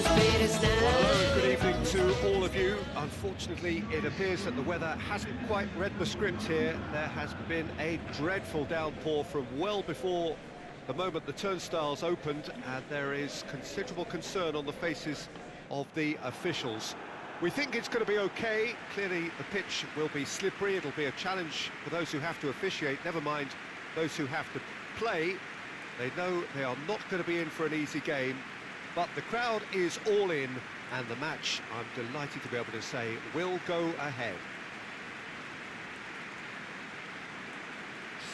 Hello, good evening to all of you. Unfortunately, it appears that the weather hasn't quite read the script here. There has been a dreadful downpour from well before the moment the turnstiles opened, and there is considerable concern on the faces of the officials. We think it's going to be okay. Clearly, the pitch will be slippery. It'll be a challenge for those who have to officiate, never mind those who have to play. They know they are not going to be in for an easy game, but the crowd is all in, and the match, I'm delighted to be able to say, will go ahead.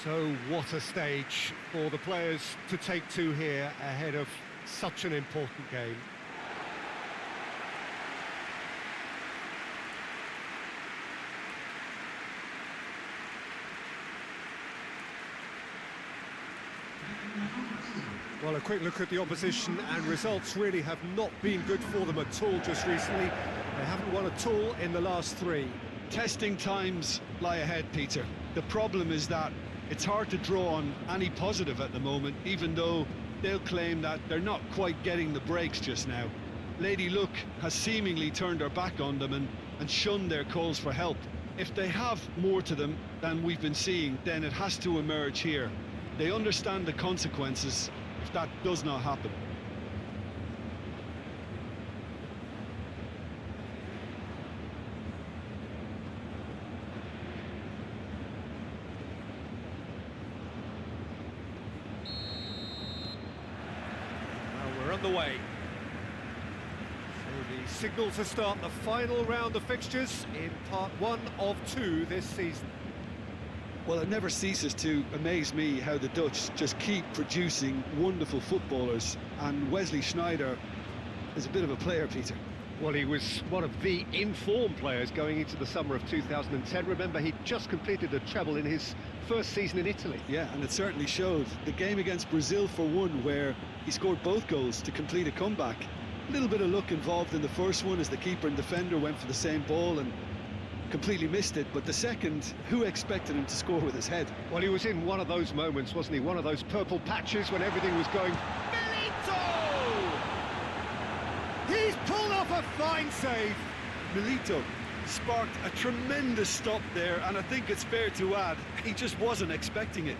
So what a stage for the players to take to here ahead of such an important game. Well, a quick look at the opposition, and results really have not been good for them at all just recently. They haven't won at all in the last three. Testing times lie ahead, Peter. The problem is that it's hard to draw on any positive at the moment, even though they'll claim that they're not quite getting the breaks just now. Lady Luck has seemingly turned her back on them and shunned their calls for help. If they have more to them than we've been seeing, then it has to emerge here. They understand the consequences if that does not happen. Well, we're on the way. So the signal to start the final round of fixtures in part 1 of 2 this season. Well, it never ceases to amaze me how the Dutch just keep producing wonderful footballers, and Wesley Sneijder is a bit of a player, Peter. Well, he was one of the in-form players going into the summer of 2010. Remember, he just completed a treble in his first season in Italy. Yeah, and it certainly showed. The game against Brazil, for one, where he scored both goals to complete a comeback. A little bit of luck involved in the first one as the keeper and defender went for the same ball and completely missed it, but the second, who expected him to score with his head? Well, he was in one of those moments, wasn't he? One of those purple patches when everything was going... Milito! He's pulled off a fine save. Milito sparked a tremendous stop there, and I think it's fair to add, he just wasn't expecting it.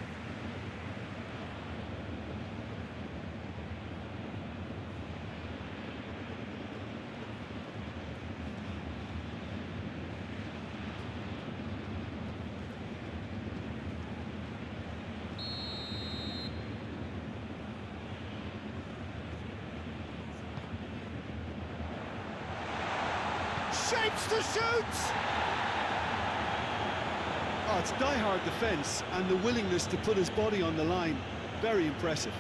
Shapes to shoot! Oh, it's die-hard defence, and the willingness to put his body on the line. Very impressive.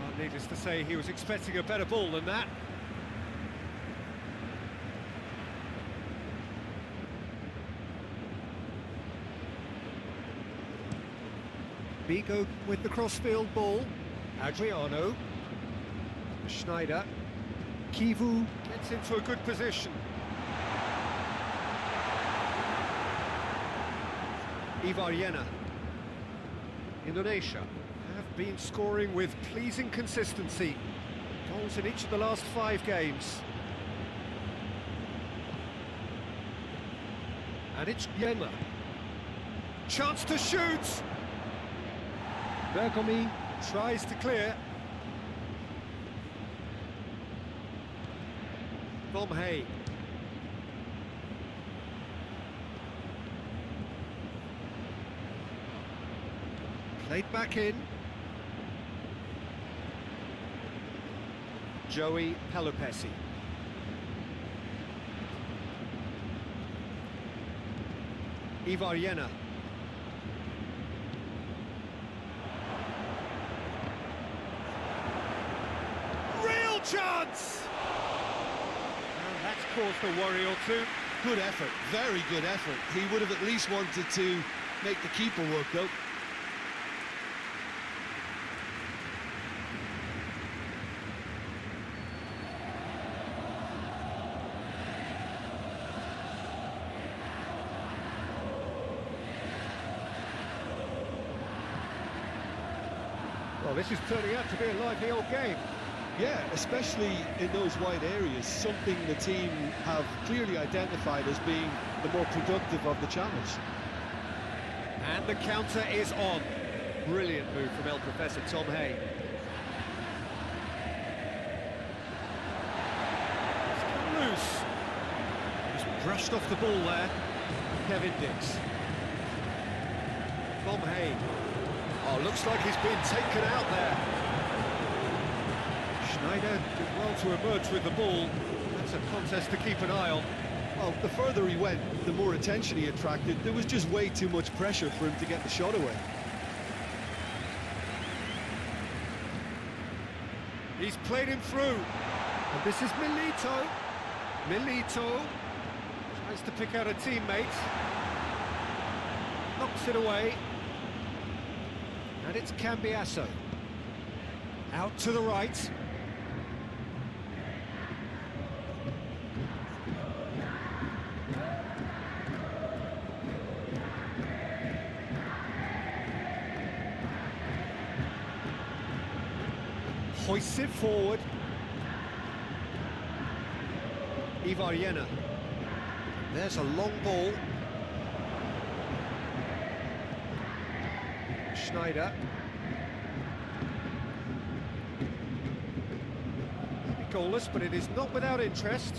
Well, needless to say, he was expecting a better ball than that. Figo with the crossfield ball. Adriano. Sneijder. Kivu gets into a good position. Ivar Jenner. Indonesia have been scoring with pleasing consistency. Goals in each of the last 5 games. And it's Jenner. Chance to shoot! Verdonk tries to clear. Thom Haye. Played back in. Joey Pelopessi. Ivar Jenner. Chance! Well, that's caused a worry or two. Good effort, very good effort. He would have at least wanted to make the keeper work, though. Well, this is turning out to be a lively old game. Yeah, especially in those wide areas, something the team have clearly identified as being the more productive of the channels. And the counter is on. Brilliant move from El Professor Thom Haye. It's come loose. Just brushed off the ball there. Kevin Diks. Thom Haye. Oh, looks like he's been taken out there. Sneijder did well to emerge with the ball. That's a contest to keep an eye on. Well, the further he went, the more attention he attracted. There was just way too much pressure for him to get the shot away. He's played him through. And this is Milito. Milito tries to pick out a teammate. Knocks it away. And it's Cambiasso. Out to the right. Hoists it forward. Ivar Jenner. There's a long ball. Sneijder. Goalless, but it is not without interest.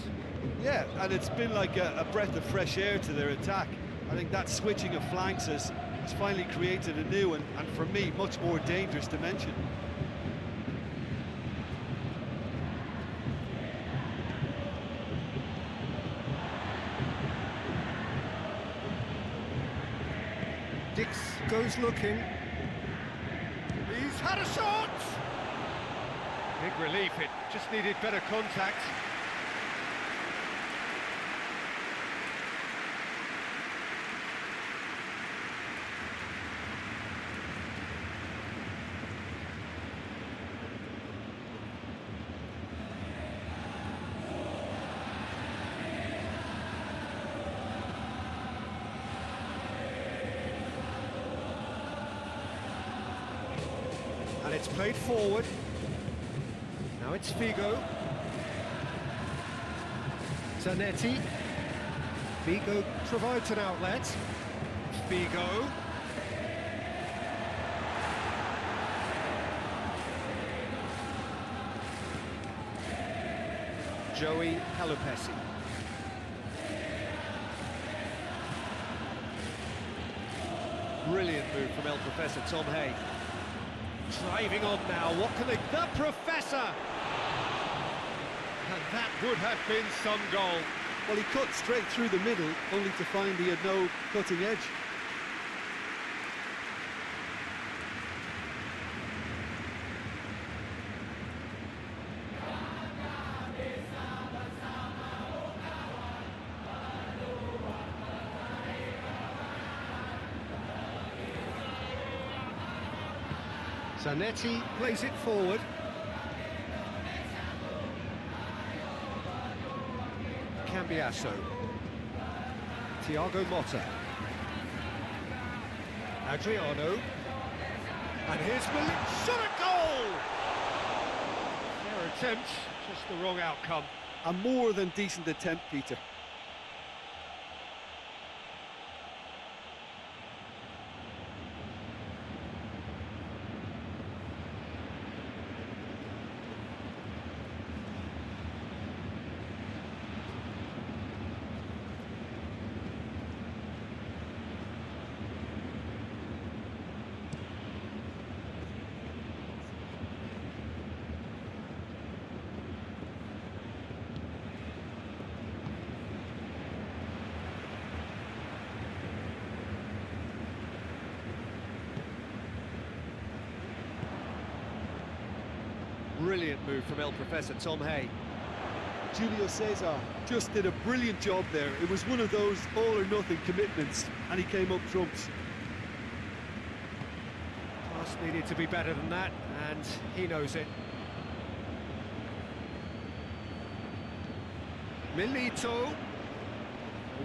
Yeah, and it's been like a breath of fresh air to their attack. I think that switching of flanks has finally created a new and for me, much more dangerous dimension. Diks goes looking. He's had a shot! Big relief, it just needed better contact. And it's played forward. Now it's Figo. Zanetti. Figo provides an outlet. Figo. Joey Halupesi. Brilliant move from El Professor Thom Haye. Driving on now, what can they... The Professor! And that would have been some goal. Well, he cut straight through the middle, only to find he had no cutting edge. Zanetti plays it forward. Cambiasso. Thiago Motta. Adriano. And here's Milito. Shot a goal! Fair attempt, just the wrong outcome. A more than decent attempt, Peter. Brilliant move from El Professor Thom Haye. Júlio César just did a brilliant job there. It was one of those all-or-nothing commitments, and he came up trumps. Pass needed to be better than that, and he knows it. Milito.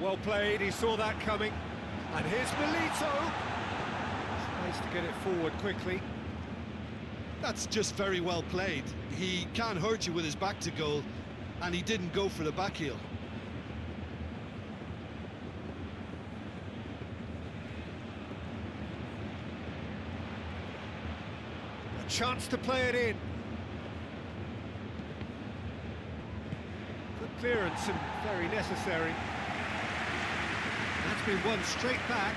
Well played, he saw that coming. And here's Milito. Tries to get it forward quickly. That's just very well played. He can't hurt you with his back to goal, and he didn't go for the back heel. A chance to play it in. Good clearance and very necessary. That's been won straight back.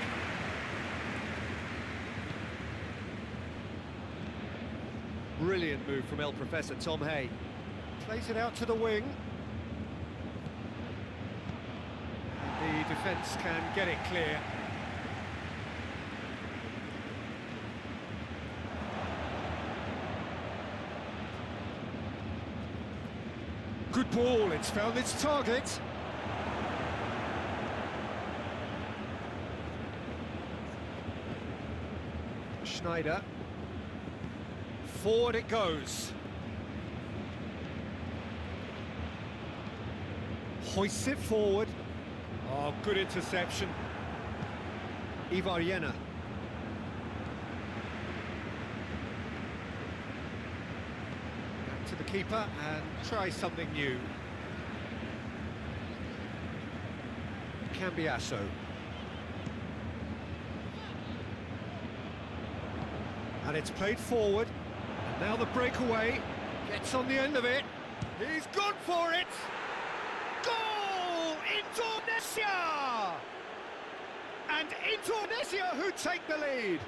Brilliant move from El Professor Thom Haye. Plays it out to the wing. And the defence can get it clear. Good ball, it's found its target. Sneijder. Forward it goes. Hoists it forward. Oh, good interception. Ivar Jenner. Back to the keeper and try something new. Cambiasso. And it's played forward. Now the breakaway, gets on the end of it, he's gone for it! Goal! Indonesia! And Indonesia who take the lead!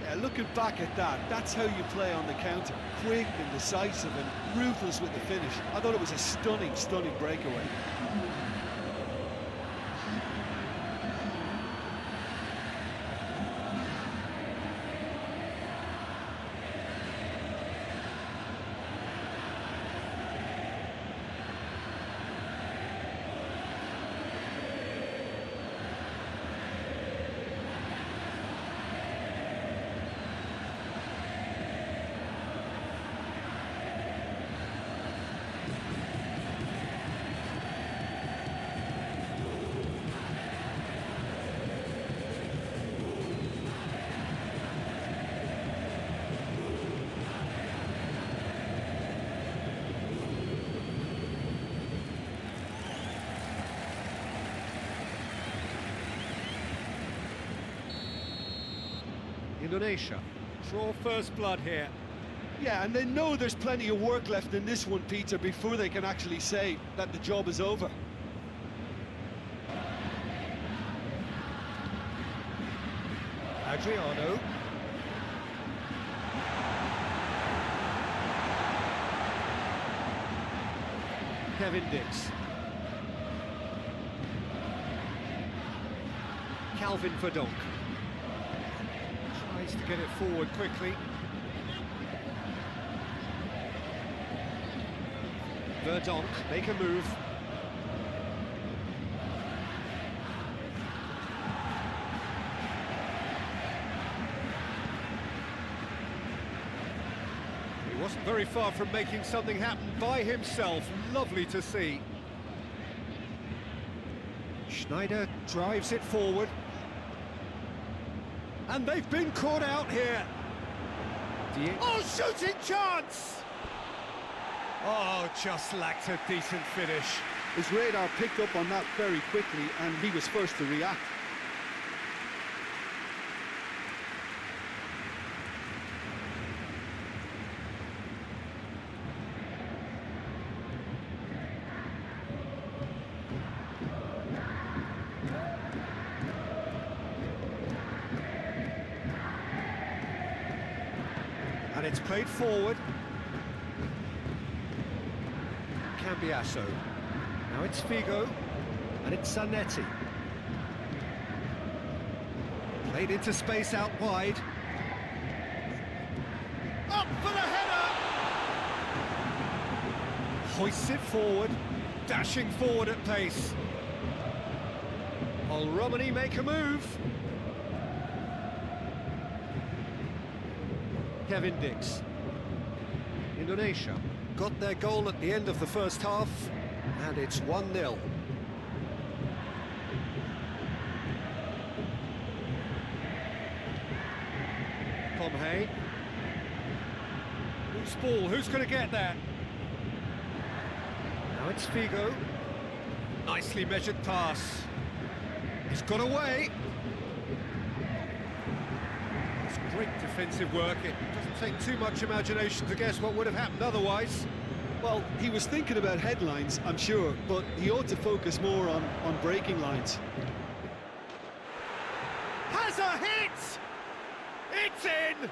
Yeah, looking back at that, that's how you play on the counter. Quick and decisive and ruthless with the finish. I thought it was a stunning, stunning breakaway. Indonesia draw first blood here. Yeah, and they know there's plenty of work left in this one, Peter, before they can actually say that the job is over. Adriano. Kevin Diks. Calvin Verdonk. Tries to get it forward quickly. Verdonk, make a move. He wasn't very far from making something happen by himself. Lovely to see. Sneijder drives it forward. And they've been caught out here. Diego. Oh, shooting chance! Oh, just lacked a decent finish. His radar picked up on that very quickly, and he was first to react. And it's played forward. Cambiasso. Now it's Figo. And it's Zanetti. Played into space out wide. Up for the header! Hoists it forward. Dashing forward at pace. OLE ROMENY make a move. Kevin Diks. Indonesia got their goal at the end of the first half, and it's 1-0. Thom Haye. Loose ball, who's going to get there? Now it's Figo. Nicely measured pass. He's got away. It's great defensive work. It doesn't take too much imagination to guess what would have happened otherwise. Well, he was thinking about headlines, I'm sure, but he ought to focus more on breaking lines. Has a hit! It's in!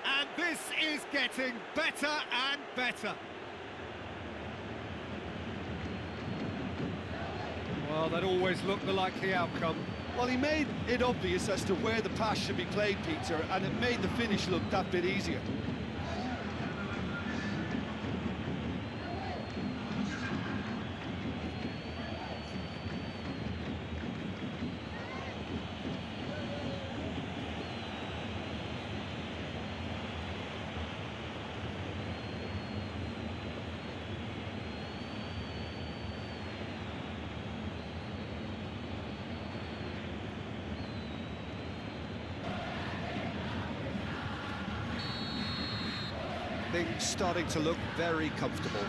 And this is getting better and better. Well, that always looked the likely outcome. Well, he made it obvious as to where the pass should be played, Peter, and it made the finish look that bit easier. Things starting to look very comfortable.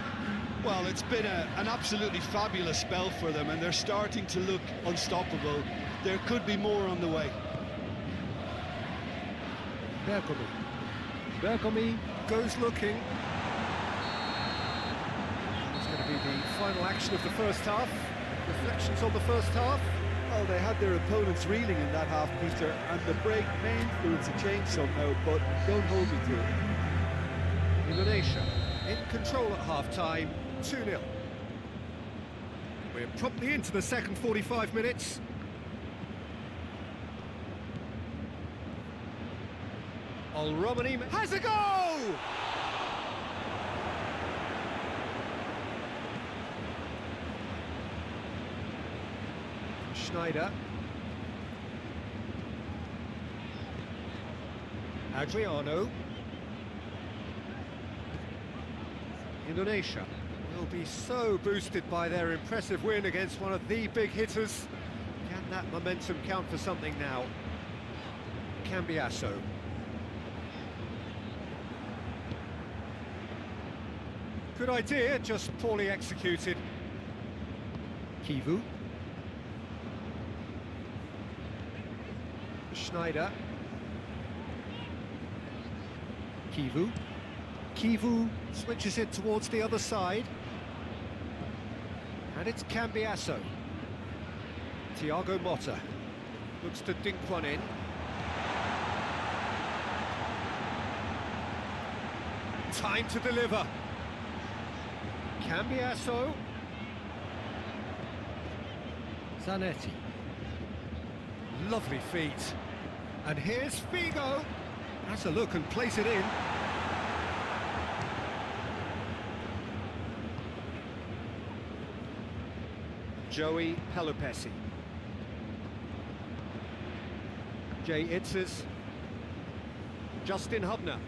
Well, it's been an absolutely fabulous spell for them, and they're starting to look unstoppable. There could be more on the way. Bergomi goes looking. It's going to be the final action of the first half. Reflections on the first half. Well, they had their opponents reeling in that half, Peter, and the break may influence a change somehow, but don't hold me to it. Indonesia in control at half-time, 2-0. We're promptly into the second 45 minutes. OLE ROMENY has a goal! Sneijder. Adriano. Indonesia will be so boosted by their impressive win against one of the big hitters. Can that momentum count for something now? Cambiasso. Good idea, just poorly executed. Kivu. Sneijder. Kivu. Kivu switches it towards the other side. And it's Cambiasso. Thiago Motta looks to dink one in. Time to deliver. Cambiasso. Zanetti. Lovely feet. And here's Figo. Has a look and place it in. JOHN HERDMAN. JAY IDZES. Justin Hubner.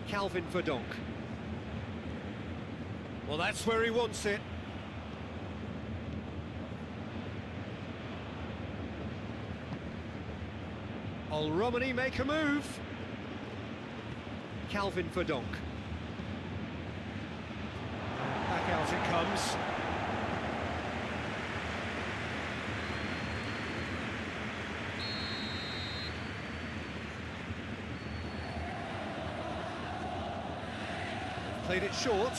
Verdonk. Well, that's where he wants it. OLE ROMENY make a move. Verdonk. Back out it comes. Played it short.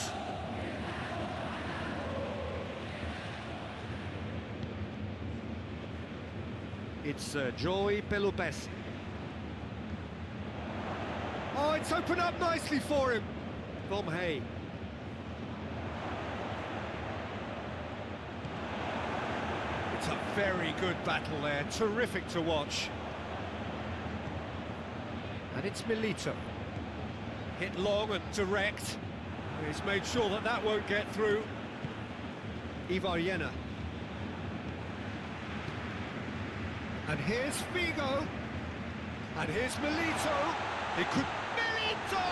It's JOHN HERDMAN. Oh, it's opened up nicely for him. Thom Haye. It's a very good battle there, terrific to watch. And it's Milito. Hit long and direct. He's made sure that that won't get through. Ivar Jenner. And here's Figo. And here's Milito. It could... Milito!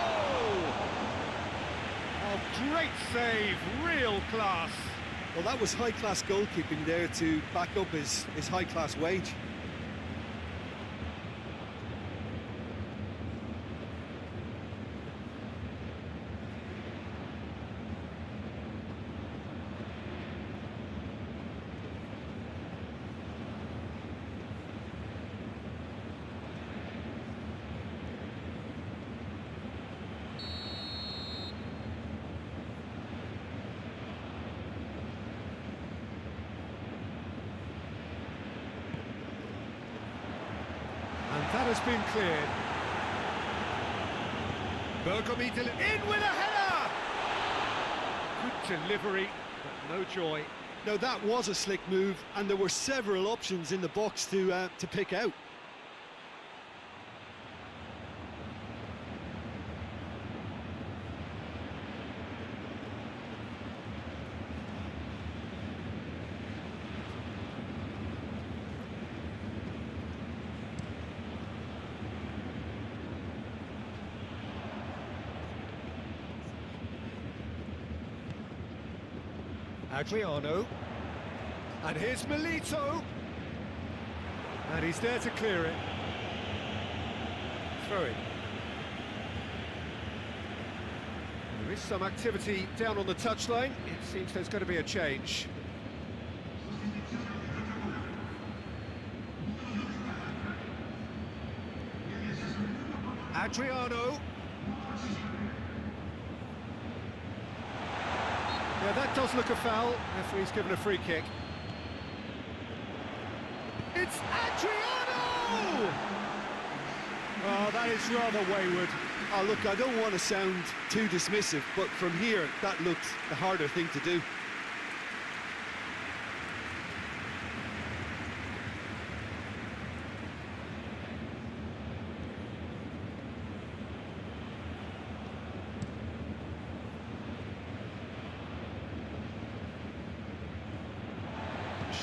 Oh, great save, real class. Well, that was high-class goalkeeping there to back up his high-class wage. has been cleared. Bergomita in with a header! Good delivery, but no joy. Now that was a slick move, and there were several options in the box to pick out. Adriano, and here's Milito, and he's there to clear it. Throw it. There is some activity down on the touchline. It seems there's going to be a change. Adriano. Yeah, that does look a foul. Referee's given a free kick. It's Adriano! Oh, that is rather wayward. Oh, look, I don't want to sound too dismissive, but from here, that looked the harder thing to do.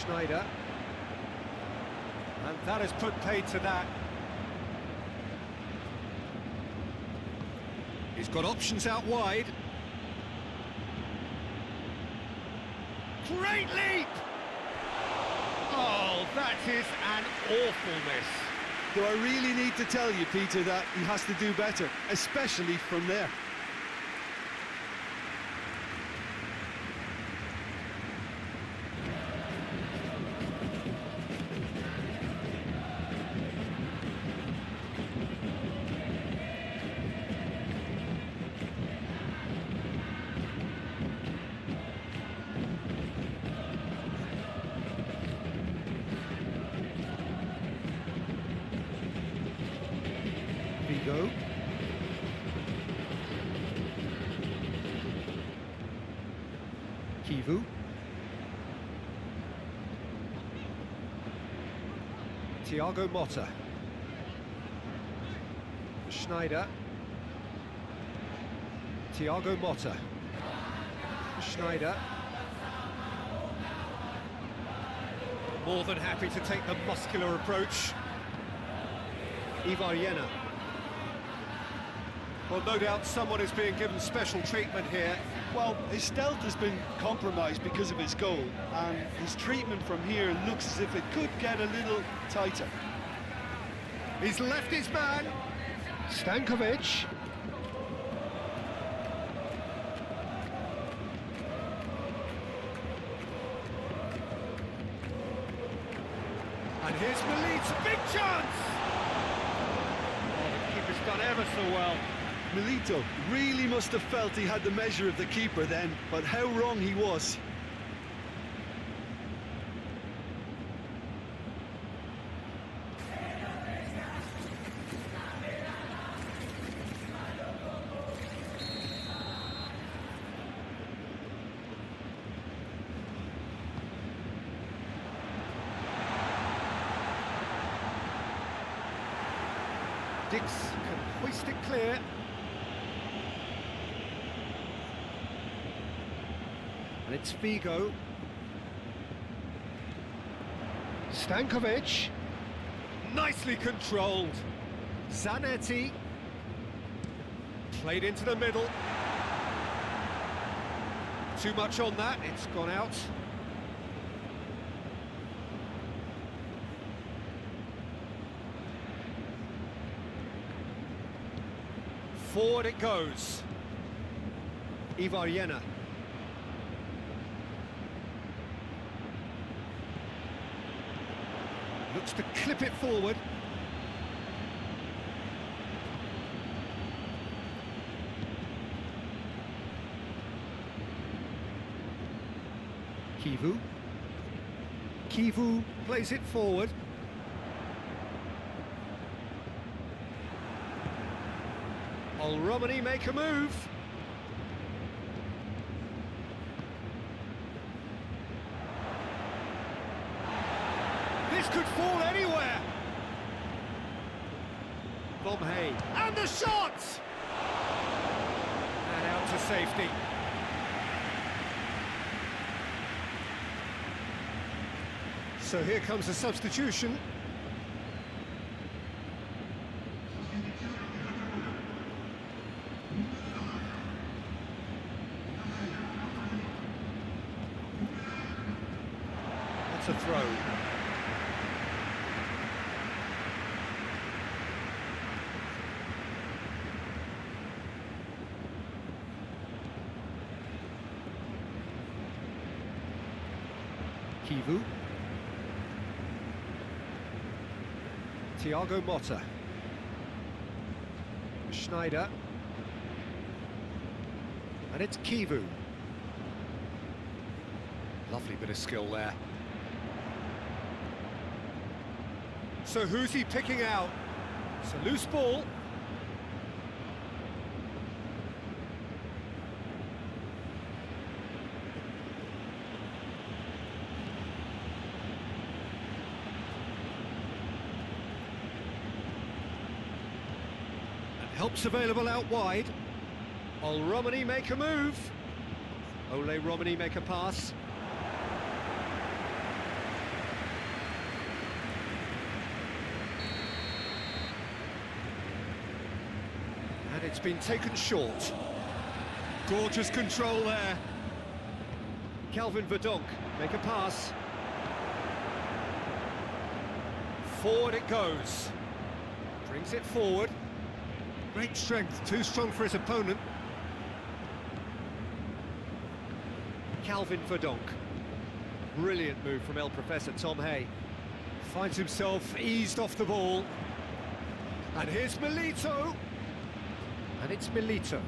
Sneijder, and that has put paid to that. He's got options out wide. Great leap! Oh, that is an awful miss. Do I really need to tell you, Peter, that he has to do better, especially from there? Figo. Kivu. Thiago Motta. Sneijder. Thiago Motta. Sneijder. More than happy to take the muscular approach. Ivar Jenner. Well, no doubt someone is being given special treatment here. Well, his stealth has been compromised because of his goal, and his treatment from here looks as if it could get a little tighter. He's left his man. Stankovic. And here's Milito. Big chance! Oh, the keeper's done ever so well. Milito really must have felt he had the measure of the keeper then, but how wrong he was. Diks can hoist it clear. And it's Figo. Stankovic. Nicely controlled. Zanetti. Played into the middle. Too much on that, it's gone out. Forward it goes. Ivar Jenner. Looks to clip it forward. Kivu. Kivu plays it forward. OLE ROMENY make a move. This could fall anywhere. Thom Haye. And the shot! And out to safety. So here comes a substitution. That's a throw. Kivu. Thiago Motta. Sneijder. And it's Kivu. Lovely bit of skill there. So who's he picking out? It's a loose ball. Help's available out wide. OLE ROMENY make a move. OLE ROMENY make a pass. And it's been taken short. Gorgeous control there. Verdonk make a pass. Forward it goes. Brings it forward. Great strength, too strong for his opponent. Verdonk. Brilliant move from El Professor Thom Haye. Finds himself eased off the ball. And here's Milito. And it's Milito.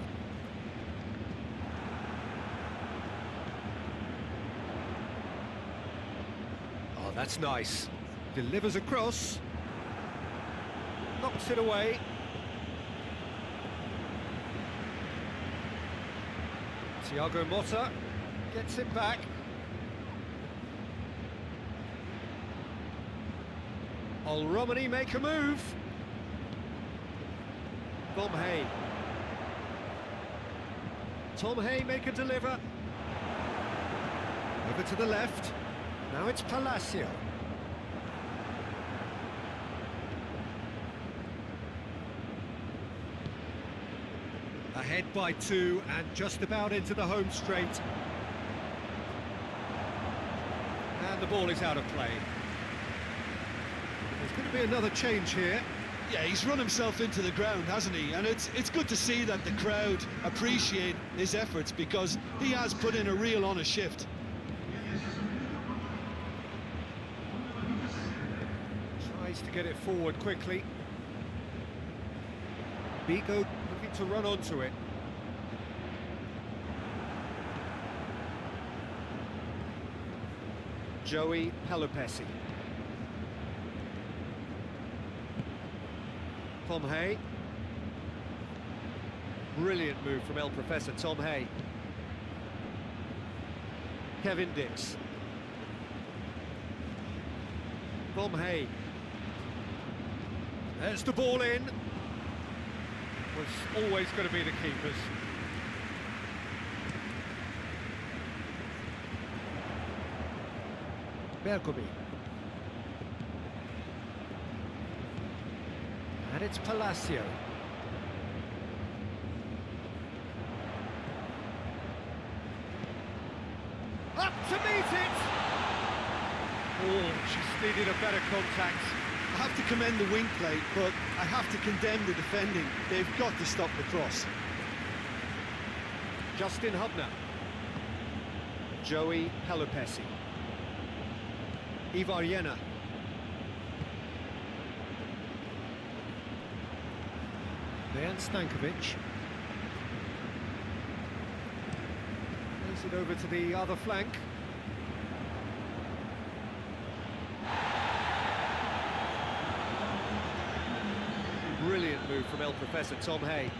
Oh, that's nice. Delivers across. Knocks it away. Thiago Motta gets it back. OLE ROMENY make a move. Thom Haye. Thom Haye make a deliver. Over to the left. Now it's Palacio. Ahead by 2 and just about into the home straight. And the ball is out of play. There's going to be another change here. Yeah, he's run himself into the ground, hasn't he? And it's good to see that the crowd appreciate his efforts, because he has put in a real honest shift. Tries to get it forward quickly. Figo looking to run onto it. Joey Pelupessy. Thom Haye. Brilliant move from El Professor Thom Haye. Diks. Thom Haye. There's the ball in. Was always going to be the keepers. Bergomi. And it's Palacio. Up to meet it! Oh, just needed a better contact. I have to commend the wing play, but I have to condemn the defending. They've got to stop the cross. Justin Hubner. Joey Pelupessy. Ivar Jenner. Dejan Stankovic. Plays it over to the other flank. Brilliant move from El Professor Thom Haye.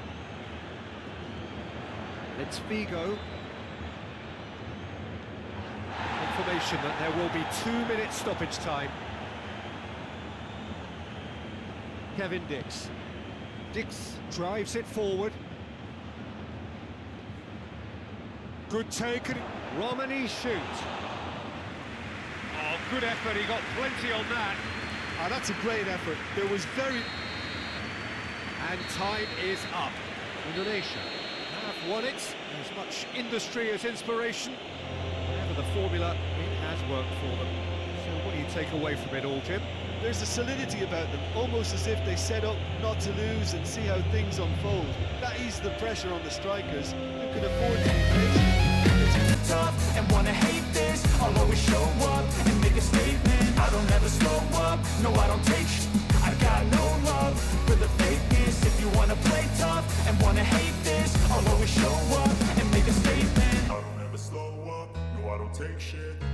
It's Figo. Confirmation that there will be 2 minutes stoppage time. Kevin Diks. Diks drives it forward. Good take. Romeny shoot. Oh, good effort. He got plenty on that. Ah, that's a great effort. There was very... And time is up. Indonesia have won it. As much industry as inspiration. Whatever the formula, it has worked for them. So what do you take away from it all, Jim? There's a solidity about them, almost as if they set up not to lose and see how things unfold. That eases the pressure on the strikers, who can afford to be patient. It's tough and wanna hate this. I'll always show up and make a statement. I don't ever slow up, no I don't take sh**. I got no love for the fakeness. If you wanna play tough and wanna hate this, I'll always show up and make a statement. I don't ever slow up, no I don't take shit. I